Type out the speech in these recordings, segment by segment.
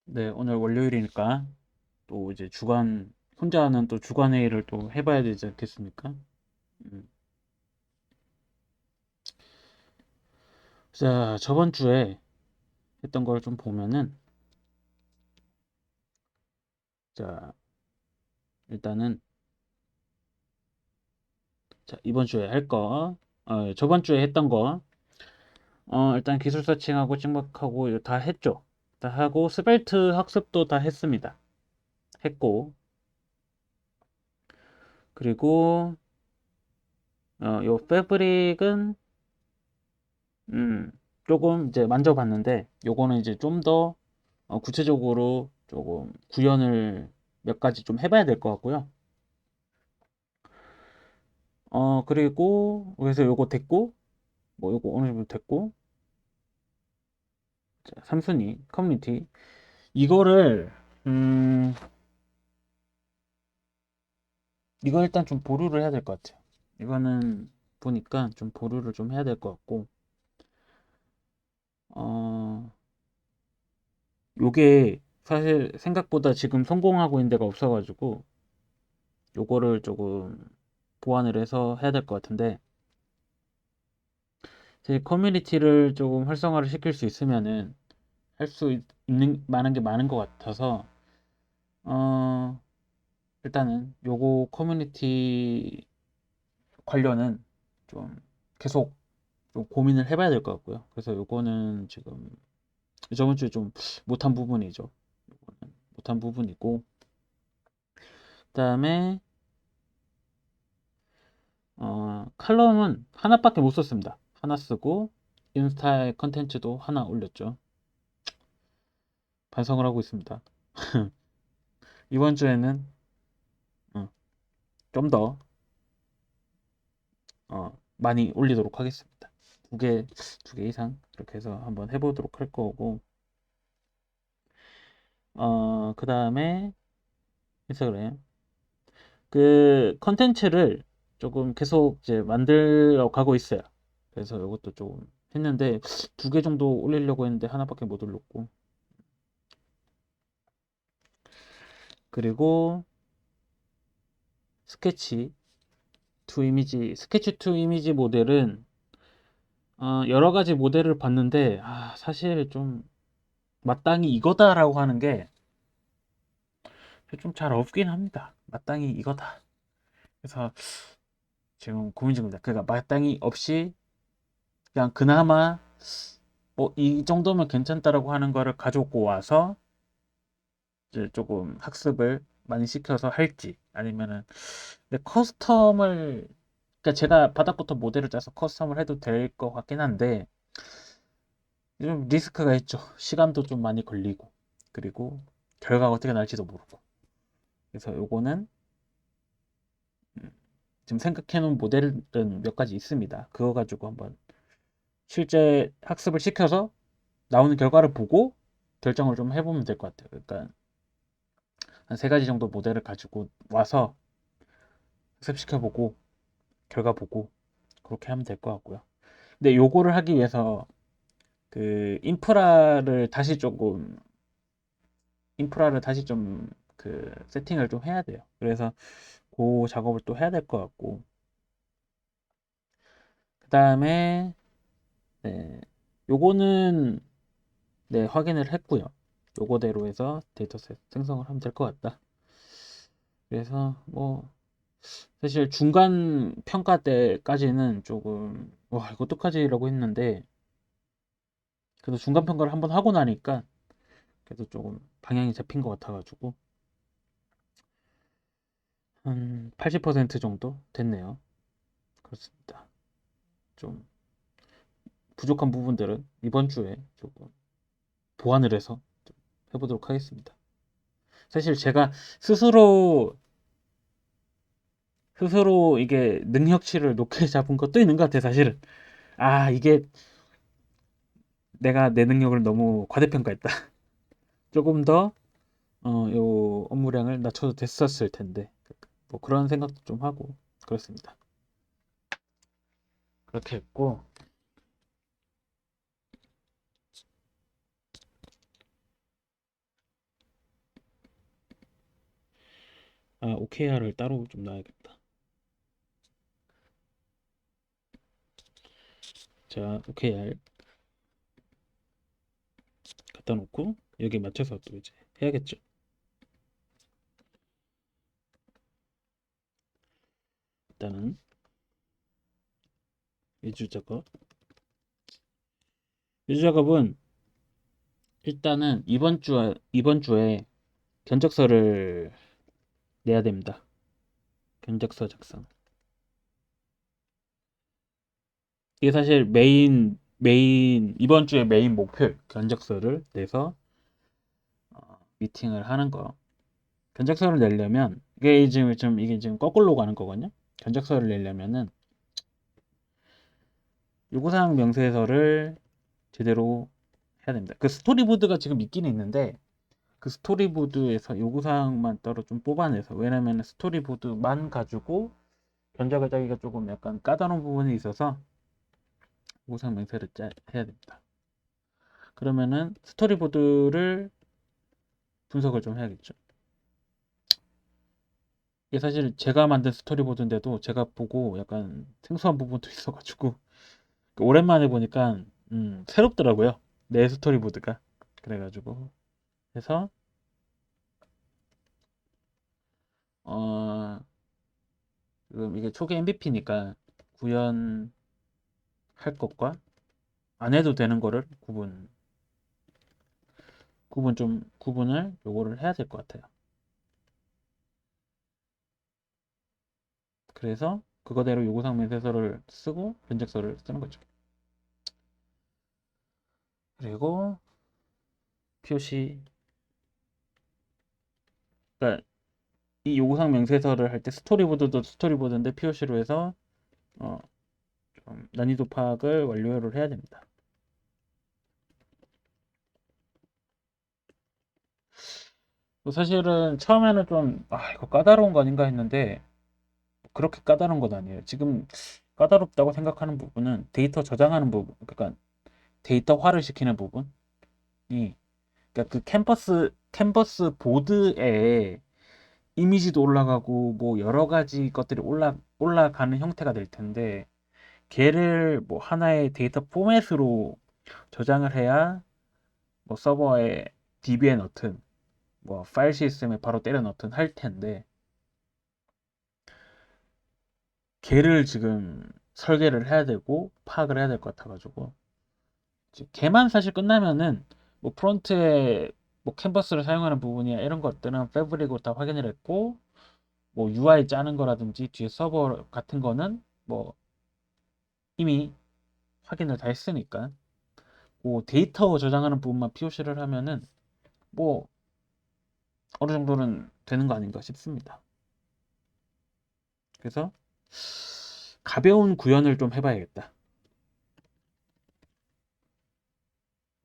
네, 오늘 월요일이니까 또 이제 혼자 하는 또 주간 회의를 또 해봐야 되지 않겠습니까? 음. 자, 저번 주에 했던 걸 좀 보면은, 자, 일단은, 자, 이번 주에 저번 주에 했던 거, 일단 기술 서칭하고 찍먹하고 이거 다 했죠. 다 하고, 스벨트 학습도 다 했습니다. 했고, 그리고, 요 패브릭은, 음, 조금 이제 만져봤는데, 요거는 이제 좀 더 구체적으로 조금 구현을 몇 가지 좀 해봐야 될 것 같고요. 그리고 그래서 요거 됐고, 뭐 요거 어느 정도 됐고, 자, 3순위 커뮤니티 이거를 음 이거 일단 좀 보류를 해야 될 것 같아요. 이거는 보니까 좀 보류를 좀 해야 될 것 같고, 어 요게 사실 생각보다 지금 성공하고 있는 데가 없어가지고 요거를 조금 보완을 해서 해야 될 것 같은데, 제 커뮤니티를 조금 활성화를 시킬 수 있으면은 할 수 있는 많은 게 많은 것 같아서, 어 일단은 요거 커뮤니티 관련은 좀 계속 좀 고민을 해봐야 될 것 같고요. 그래서 요거는 지금 저번 주에 좀 못한 부분이죠. 요거는 못한 부분이고, 그다음에 칼럼은 하나밖에 못 썼습니다. 하나 쓰고 인스타에 컨텐츠도 하나 올렸죠. 반성을 하고 있습니다. 이번 주에는 좀 더 많이 올리도록 하겠습니다. 두 개 이상 이렇게 해서 한번 해보도록 할 거고, 그 다음에 인스타그램 그 컨텐츠를 조금 계속 이제 만들어 가고 있어요. 그래서 이것도 조금 했는데, 두 개 정도 올리려고 했는데 하나밖에 못 올렸고, 그리고 스케치 투 이미지 모델은 여러 가지 모델을 봤는데, 사실 좀 마땅히 이거다라고 하는 게 좀 잘 없긴 합니다. 마땅히 이거다. 그래서 지금 고민 중입니다. 그러니까 마땅히 없이 그냥 그나마 뭐 이 정도면 괜찮다라고 하는 거를 가지고 와서 이제 조금 학습을 많이 시켜서 할지, 아니면은 근데 그러니까 제가 바닥부터 모델을 짜서 커스텀을 해도 될 것 같긴 한데, 좀 리스크가 있죠. 시간도 좀 많이 걸리고, 그리고 결과가 어떻게 날지도 모르고. 그래서 요거는 음, 지금 생각해 놓은 모델은 몇 가지 있습니다. 그거 가지고 한번 실제 학습을 시켜서 나오는 결과를 보고 결정을 좀 해보면 될 것 같아요. 그러니까 한 세 가지 정도 모델을 가지고 와서 학습시켜보고 결과 보고 그렇게 하면 될 것 같고요. 근데 요거를 하기 위해서 그 인프라를 다시 좀 그 세팅을 좀 해야 돼요. 그래서 그 작업을 또 해야 될 것 같고, 그 다음에 네, 요거는 네, 확인을 했고요. 요거대로 해서 데이터셋 생성을 하면 될 것 같다. 그래서 뭐 사실 중간 평가 때까지는 조금 와 이거 어떡하지라고 했는데, 그래도 중간 평가를 한번 하고 나니까 그래도 조금 방향이 잡힌 것 같아가지고 한 80% 정도 됐네요. 그렇습니다. 좀 부족한 부분들은 이번 주에 조금 보완을 해서 좀 해보도록 하겠습니다. 사실 제가 스스로 스스로 이게 능력치를 높게 잡은 것도 있는 것 같아, 사실은. 이게 내가 내 능력을 너무 과대평가했다. 조금 더 요 업무량을 낮춰도 됐었을 텐데, 뭐 그런 생각도 좀 하고 그렇습니다. 그렇게 했고, OKR을 따로 좀 놔야겠다. 자, OKR 갖다 놓고 여기 맞춰서 또 이제 해야겠죠. 일단은 위주 작업. 위주 작업은 일단은 이번 주에 견적서를 내야 됩니다. 견적서 작성. 이게 사실 이번 주에 메인 목표 견적서를 내서 미팅을 하는 거. 견적서를 내려면 이게 지금 거꾸로 가는 거거든요. 견적서를 내려면은 요구사항 명세서를 제대로 해야 됩니다. 그 스토리보드가 지금 있긴 있는데 그 스토리보드에서 요구사항만 따로 좀 뽑아내서, 왜냐면 스토리보드만 가지고 견적을 짜기가 조금 약간 까다로운 부분이 있어서 요구사항 명세를 해야 됩니다. 그러면은 스토리보드를 분석을 좀 해야겠죠. 이게 사실 제가 만든 스토리보드인데도 제가 보고 약간 생소한 부분도 있어가지고 오랜만에 보니까 새롭더라고요. 내 스토리보드가. 그래가지고 해서 어 지금 이게 초기 MVP니까 구현할 것과 안 해도 되는 거를 구분을 요거를 해야 될 것 같아요. 그래서 그거대로 요구사항 면세서를 쓰고 견적서를 쓰는 거죠. 그리고 표시, 그러니까 이 요구사항 명세서를 할 때 스토리보드도 스토리보드인데 POC로 해서 어, 좀 난이도 파악을 완료를 해야 됩니다. 사실은 처음에는 좀 이거 까다로운 거 아닌가 했는데 그렇게 까다로운 건 아니에요. 지금 까다롭다고 생각하는 부분은 데이터 저장하는 부분, 그러니까 데이터화를 시키는 부분이, 그러니까 그 캔버스 보드에 이미지도 올라가고 뭐 여러 가지 것들이 올라가는 형태가 될 텐데, 걔를 뭐 하나의 데이터 포맷으로 저장을 해야 뭐 서버에 DB에 넣든 뭐 파일 시스템에 바로 때려 넣든 할 텐데, 걔를 지금 설계를 해야 되고 파악을 해야 될 것 같아가지고 걔만 사실 끝나면은 뭐 프론트에 뭐 캔버스를 사용하는 부분이나 이런 것들은 패브릭으로 다 확인을 했고, 뭐 UI 짜는 거라든지 뒤에 서버 같은 거는 뭐 이미 확인을 다 했으니까 뭐 데이터 저장하는 부분만 POC를 하면은 뭐 어느 정도는 되는 거 아닌가 싶습니다. 그래서 가벼운 구현을 좀 해봐야겠다.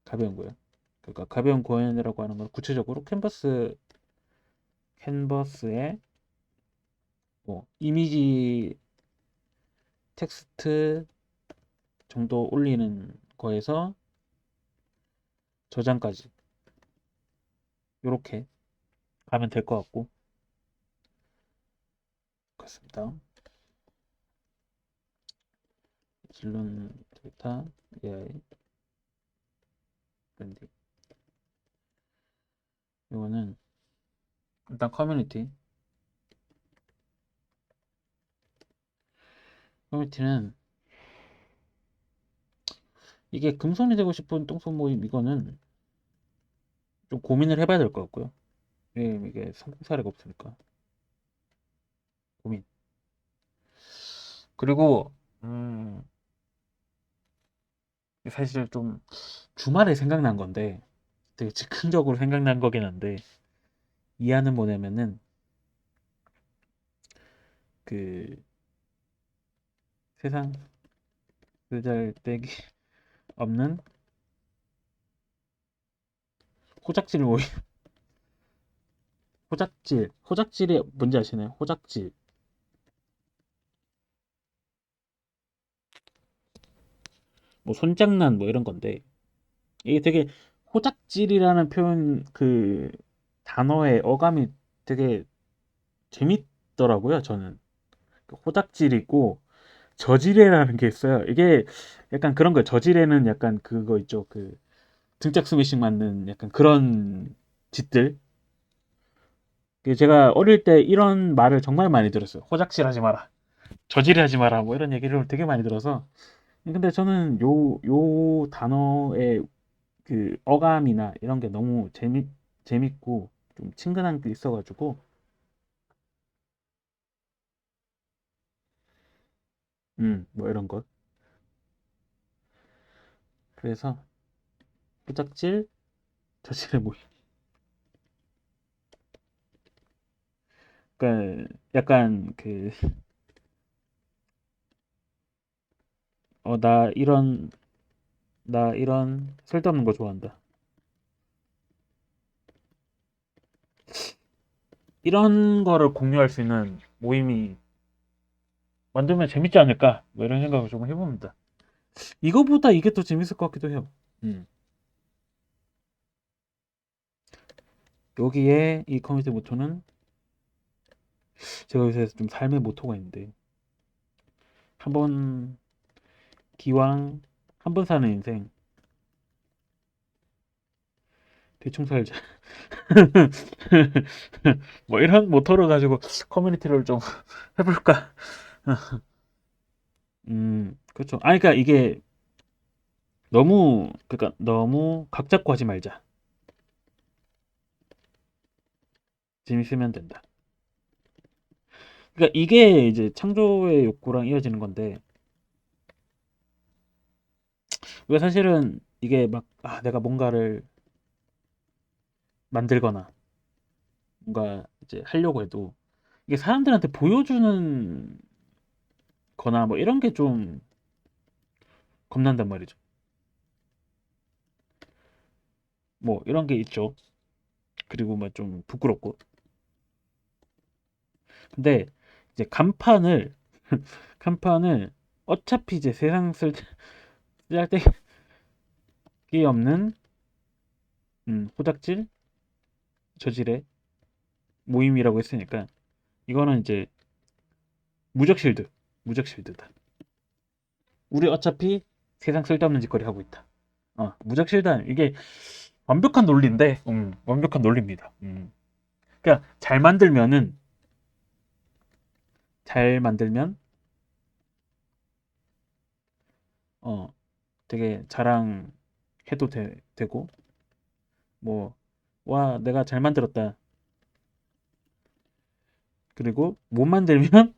가벼운 구현. 그러니까 가벼운 구현이라고 하는 건 구체적으로 캔버스에 뭐 이미지 텍스트 정도 올리는 거에서 저장까지 이렇게 가면 될 것 같고, 그렇습니다. 질문 데이터 AI 브랜딩, 이거는 일단 커뮤니티는 이게 금손이 되고 싶은 똥손 모임, 이거는 좀 고민을 해봐야 될 것 같고요. 이게 성공 사례가 없으니까 고민. 그리고 사실 좀 주말에 생각난 건데 되게 즉흥적으로 생각난 거긴 한데, 이하는 뭐냐면은 그 세상 쓰잘데기 없는 호작질 모임. 호작질이 뭔지 아시나요? 호작질. 뭐 손장난 뭐 이런 건데, 이게 되게 호작질이라는 표현, 그 단어의 어감이 되게 재밌더라고요, 저는. 그 호작질 있고 저지레라는 게 있어요. 이게 약간 그런 거예요. 저지레는 약간 그거 있죠. 그 등짝 스매싱 맞는 약간 그런 짓들. 그 제가 어릴 때 이런 말을 정말 많이 들었어요. 호작질 하지 마라. 저지레 하지 마라. 뭐 이런 얘기를 되게 많이 들어서. 근데 저는 요 단어의 그 어감이나 이런 게 너무 재밌고 좀 친근한 게 있어가지고, 뭐 이런 것. 그래서 후작질, 저질의 모임. 그러니까 약간 그, 나 이런 쓸데없는 거 좋아한다. 이런 거를 공유할 수 있는 모임이 만들면 재밌지 않을까? 뭐 이런 생각을 좀 해봅니다. 이거보다 이게 더 재밌을 것 같기도 해요. 음. 여기에 이 커뮤니티 모토는 제가 요새 좀 삶의 모토가 있는데, 한번 기왕 한 번 사는 인생 대충 살자. 뭐 이런 모토를 가지고 커뮤니티를 좀 해볼까? 그렇죠. 아, 그러니까 이게 그러니까 너무 각 잡고 하지 말자. 재밌으면 된다. 그러니까 이게 이제 창조의 욕구랑 이어지는 건데, 왜 사실은 이게 막, 내가 뭔가를 만들거나, 뭔가 이제 하려고 해도, 이게 사람들한테 보여주는 거나 뭐 이런 게 좀 겁난단 말이죠. 뭐 이런 게 있죠. 그리고 뭐 좀 부끄럽고. 근데 이제 간판을 어차피 이제 세상 쓸데기 없는 호작질 저질의 모임이라고 했으니까 이거는 이제 무적 실드다. 우리 어차피 세상 쓸데없는 짓거리 하고 있다. 무적 실드 이게 완벽한 논리인데, 완벽한 논리입니다. 그러니까 잘 만들면 어 되게 자랑해도 되고, 뭐 와 내가 잘 만들었다. 그리고 못 만들면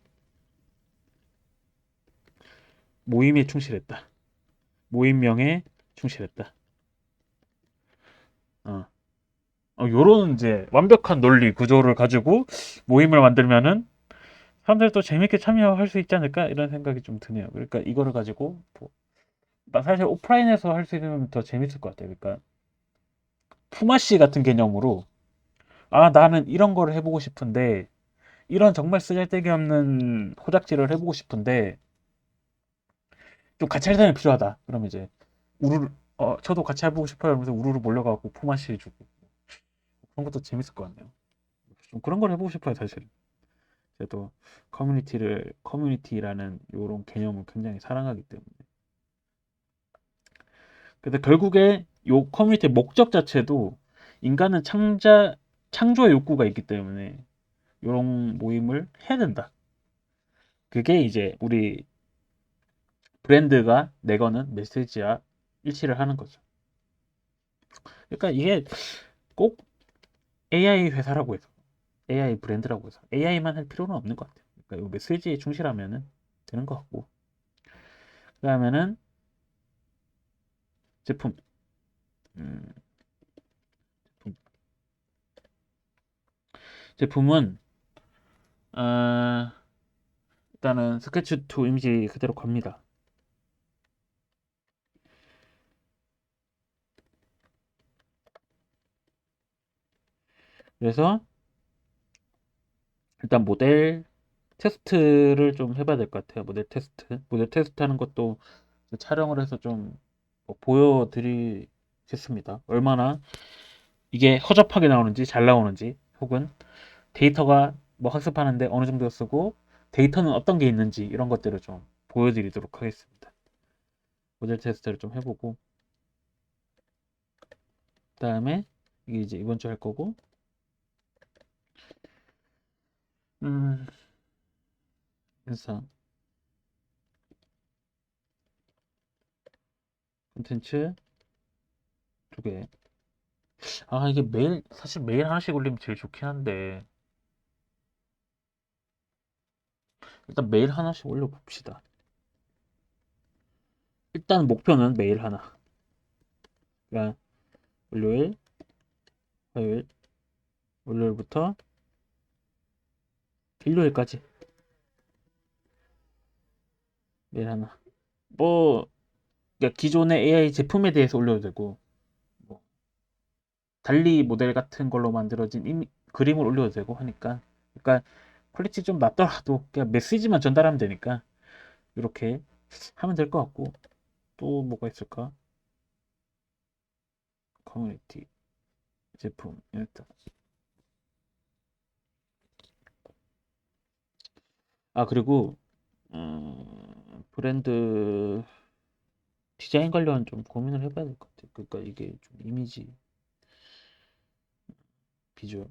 모임에 충실했다. 모임명에 충실했다. 어. 요런 이제 완벽한 논리 구조를 가지고 모임을 만들면은 사람들도 재밌게 참여할 수 있지 않을까 이런 생각이 좀 드네요. 그러니까 이거를 가지고 사실 오프라인에서 할 수 있으면 더 재밌을 것 같아요. 그러니까 품앗이 같은 개념으로 나는 이런 거를 해보고 싶은데 이런 정말 쓰잘데기 없는 호작질을 해보고 싶은데 좀 같이 할 사람이 필요하다. 그러면 이제 우르르 저도 같이 해보고 싶어요. 그러면서 우르르 몰려가고 품앗이 해주고 그런 것도 재밌을 것 같네요. 좀 그런 걸 해보고 싶어요, 사실. 저도 커뮤니티라는 이런 개념을 굉장히 사랑하기 때문에. 근데 결국에 요 커뮤니티의 목적 자체도 인간은 창조의 욕구가 있기 때문에 이런 모임을 해야 된다. 그게 이제 우리 브랜드가 내거는 메시지와 일치를 하는 거죠. 그러니까 이게 꼭 AI 회사라고 해서, AI 브랜드라고 해서 AI만 할 필요는 없는 것 같아요. 그러니까 이 메시지에 충실하면은 되는 것 같고. 그다음에는 제품. 음, 제품. 제품은 어, 일단은 스케치 투 이미지 그대로 갑니다. 그래서 일단 모델 테스트를 좀 해봐야 될 것 같아요. 모델 테스트 하는 것도 촬영을 해서 좀 보여드리겠습니다. 얼마나 이게 허접하게 나오는지 잘 나오는지 혹은 데이터가 뭐 학습하는데 어느 정도 쓰고 데이터는 어떤 게 있는지 이런 것들을 좀 보여드리도록 하겠습니다. 모델 테스트를 좀 해보고 그다음에 이게 이제 이번 주 할 거고 음 인사 콘텐츠 2개. 아 이게 매일 사실 매일 하나씩 올리면 제일 좋긴 한데 일단 매일 하나씩 올려봅시다. 일단 목표는 매일 하나. 그러니까 월요일, 화요일, 월요일부터 일요일까지 매일 하나. 뭐 그러니까 기존의 AI 제품에 대해서 올려도 되고 뭐 달리 모델 같은 걸로 만들어진 그림을 올려도 되고 하니까 그러니까 퀄리티 좀 낮더라도 그냥 메시지만 전달하면 되니까 이렇게 하면 될 것 같고 또 뭐가 있을까? 커뮤니티 제품 일단 아 그리고 브랜드 디자인 관련 좀 고민을 해봐야 될 것 같아요. 그러니까 이게 좀 이미지 비주얼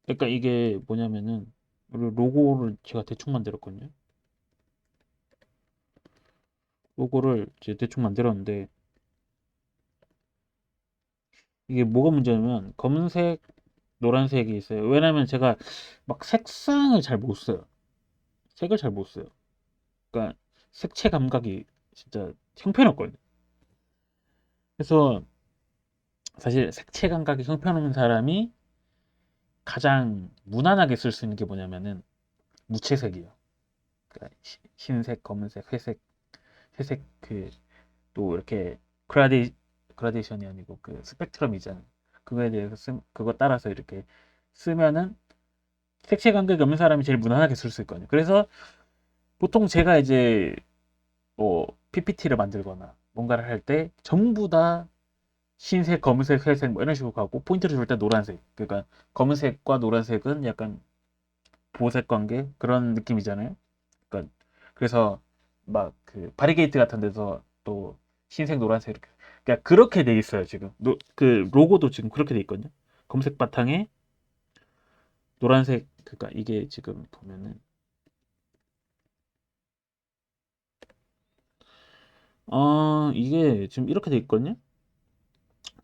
그러니까 이게 뭐냐면은 로고를 제가 대충 만들었거든요. 로고를 이제 대충 만들었는데 이게 뭐가 문제냐면 검은색, 노란색이 있어요. 왜냐면 제가 막 색상을 잘 못 써요. 색을 잘 못 써요. 그러니까 색채 감각이 진짜 형편없거든요. 그래서 사실 색채 감각이 형편없는 사람이 가장 무난하게 쓸 수 있는 게 뭐냐면은 무채색이에요. 그러니까 흰색, 검은색, 회색, 회색 그 또 이렇게 그라데이션이 아니고 그 스펙트럼이잖아요. 그거에 대해서 그거 따라서 이렇게 쓰면은 색채 감각이 없는 사람이 제일 무난하게 쓸 수 있거든요. 그래서 보통 제가 이제 뭐 PPT를 만들거나 뭔가를 할 때 전부 다 흰색, 검은색, 회색 뭐 이런 식으로 가고 포인트를 줄 때 노란색. 그러니까 검은색과 노란색은 약간 보색 관계 그런 느낌이잖아요. 그러니까 그래서 막 그 바리게이트 같은 데서 또 흰색, 노란색 이렇게 그러니까 그렇게 돼 있어요 지금. 그 로고도 지금 그렇게 돼 있거든요. 검색 바탕에 노란색 그러니까 이게 지금 보면은 이게 지금 이렇게 돼 있거든요.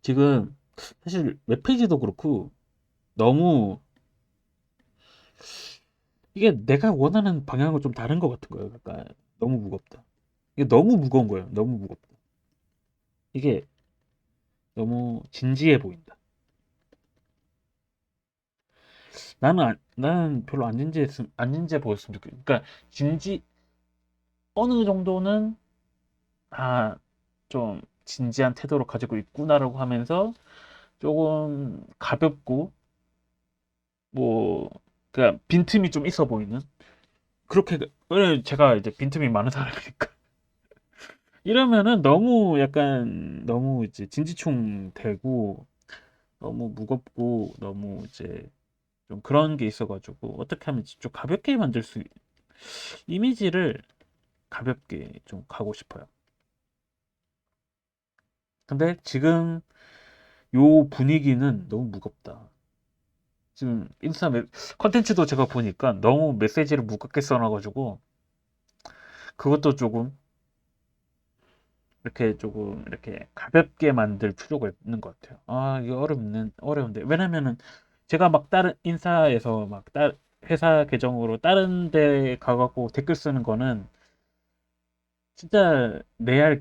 지금 사실 웹페이지도 그렇고 너무 이게 내가 원하는 방향과 좀 다른 것 같은 거예요. 그러니까 너무 무겁다. 이게 너무 무거운 거예요. 너무 무겁다. 이게 너무 진지해 보인다. 나는 별로 안 진지해 보였으면 좋겠어. 그러니까 어느 정도는 좀 진지한 태도를 가지고 있구나라고 하면서 조금 가볍고 뭐 그냥 빈틈이 좀 있어 보이는 그렇게 왜냐면 제가 이제 빈틈이 많은 사람이니까 이러면은 너무 약간 너무 이제 진지충 되고 너무 무겁고 너무 이제 좀 그런 게 있어가지고 어떻게 하면 좀 가볍게 만들 수 이미지를 가볍게 좀 가고 싶어요. 근데 지금 요 분위기는 너무 무겁다. 지금 컨텐츠도 제가 보니까 너무 메시지를 무겁게 써놔가지고 그것도 조금 이렇게 가볍게 만들 필요가 있는 것 같아요. 아, 이게 어려운데. 왜냐면은 제가 막 다른 인사에서 회사 계정으로 다른 데 가갖고 댓글 쓰는 거는 진짜 레알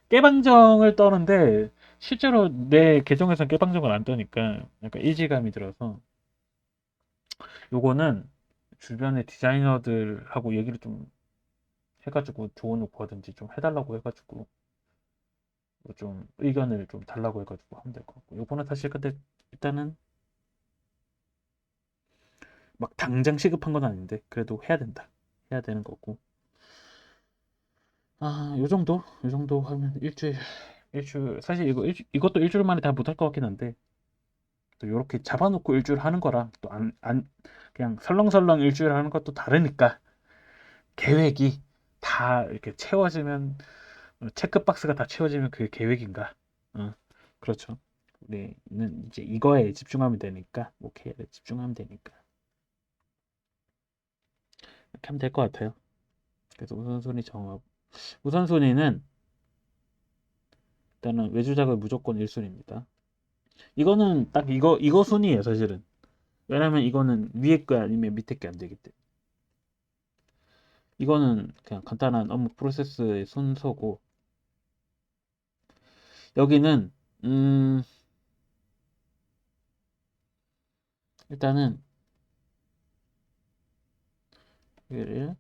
깨방정을 떠는데 실제로 내 계정에선 깨방정을 안 떠니까 약간 이질감이 들어서 요거는 주변의 디자이너들하고 얘기를 좀 해가지고 조언을 구하든지 좀 해달라고 해가지고 뭐좀 의견을 좀 달라고 해가지고 하면 될 것 같고 요거는 사실 근데 일단은 막 당장 시급한 건 아닌데 그래도 해야 된다 해야 되는 거고 요 정도 하면 일주일 사실 이것도 일주일 만에 다 못할 것 같긴 한데 또 이렇게 잡아놓고 일주일 하는 거랑 또 그냥 설렁설렁 일주일 하는 것도 다르니까 계획이 다 이렇게 채워지면 체크박스가 다 채워지면 그게 계획인가? 어, 그렇죠. 우리는 이제 이거에 집중하면 되니까 목회에 집중하면 되니까 이렇게 하면 될 것 같아요. 그래서 우선순위 정하고 우선순위는 일단은 외주작을 무조건 1순위입니다. 이거는 딱 이거 순위예요 사실은. 왜냐면 이거는 위에 거 아니면 밑에 게 안 되기 때문에. 이거는 그냥 간단한 업무 프로세스의 순서고 여기는 일단은 여기를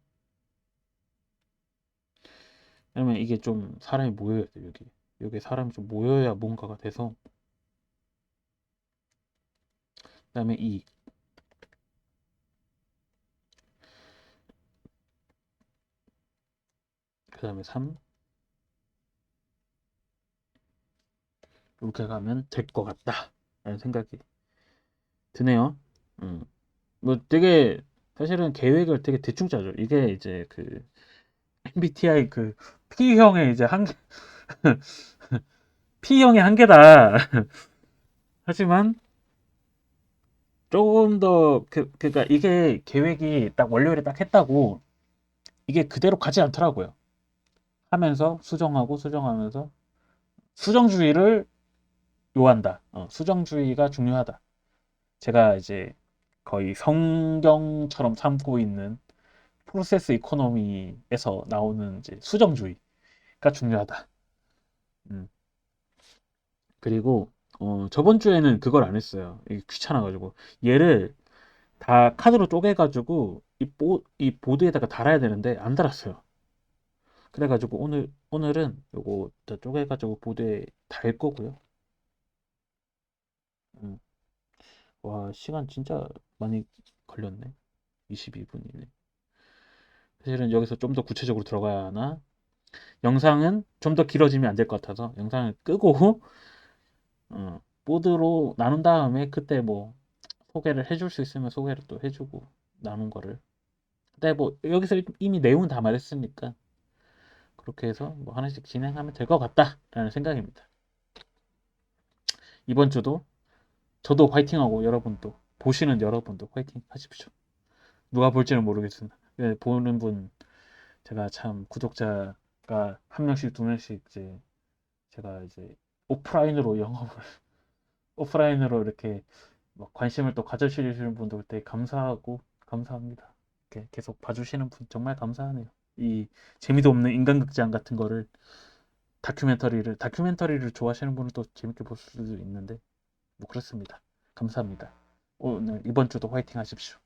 왜냐면 이게 좀 사람이 모여야 돼 여기 사람이 좀 모여야 뭔가가 돼서 그다음에 2 그다음에 3 이렇게 가면 될 것 같다 라는 생각이 드네요. 뭐 되게 사실은 계획을 되게 대충 짜죠. 이게 이제 그 MBTI 그 P형의 이제 한 P형의 한계다. 하지만 조금 더 그러니까 이게 계획이 딱 월요일에 딱 했다고 이게 그대로 가지 않더라고요. 하면서 수정하고 수정하면서 수정주의를 요한다. 수정주의가 중요하다. 제가 이제 거의 성경처럼 삼고 있는 프로세스 이코노미에서 나오는 이제 수정주의가 중요하다. 음. 그리고 저번 주에는 그걸 안 했어요. 이게 귀찮아가지고 얘를 다 카드로 쪼개가지고 이 보드에다가 달아야 되는데 안 달았어요. 그래가지고 오늘은 요거 다 쪼개가지고 보드에 달 거고요. 음. 와 시간 진짜 많이 걸렸네. 22분이네. 사실은 여기서 좀 더 구체적으로 들어가야 하나? 영상은 좀 더 길어지면 안 될 것 같아서 영상을 끄고 보드로 나눈 다음에 그때 뭐 소개를 해줄 수 있으면 소개를 또 해주고 나눈 거를. 근데 뭐 여기서 이미 내용은 다 말했으니까 그렇게 해서 뭐 하나씩 진행하면 될 것 같다라는 생각입니다. 이번 주도 저도 화이팅하고 여러분도 보시는 여러분도 화이팅 하십시오. 누가 볼지는 모르겠으나 보는 분 제가 참 구독자가 한 명씩 두 명씩 이제 제가 이제 오프라인으로 영업을 오프라인으로 이렇게 막 관심을 또 가져주시는 분들 되게 감사하고 감사합니다. 이렇게 계속 봐주시는 분 정말 감사하네요. 이 재미도 없는 인간극장 같은 거를 다큐멘터리를 좋아하시는 분은 또 재밌게 볼 수도 있는데 뭐 그렇습니다. 감사합니다. 오늘 이번 주도 화이팅 하십시오.